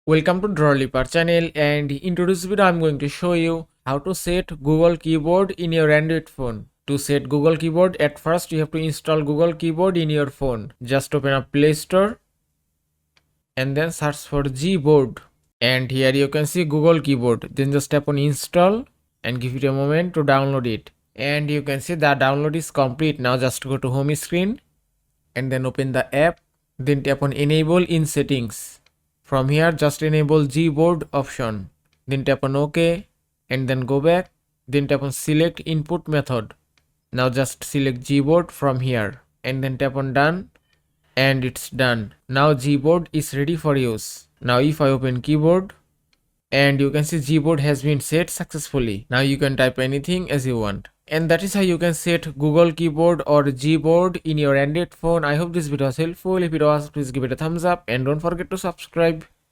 Welcome to Drawliper channel, and in today's video I'm going to show you how to set Google Keyboard in your Android phone. To set Google Keyboard, at first you have to install Google Keyboard in your phone. Just open up Play Store and then search for Gboard, and here you can see Google Keyboard. Then just tap on install and give it a moment to download it. And you can see the download is complete. Now just go to home screen and then open the app. Then tap on enable in settings. From here just enable Gboard option. Then tap on OK and then go back. Then tap on select input method. Now just select Gboard from here and then tap on done, and it's done. Now Gboard is ready for use. Now if I open keyboard, and you can see Gboard has been set successfully. Now you can type anything as you want. And that is how you can set Google Keyboard or Gboard in your Android phone. I hope this video was helpful. If it was, please give it a thumbs up and don't forget to subscribe.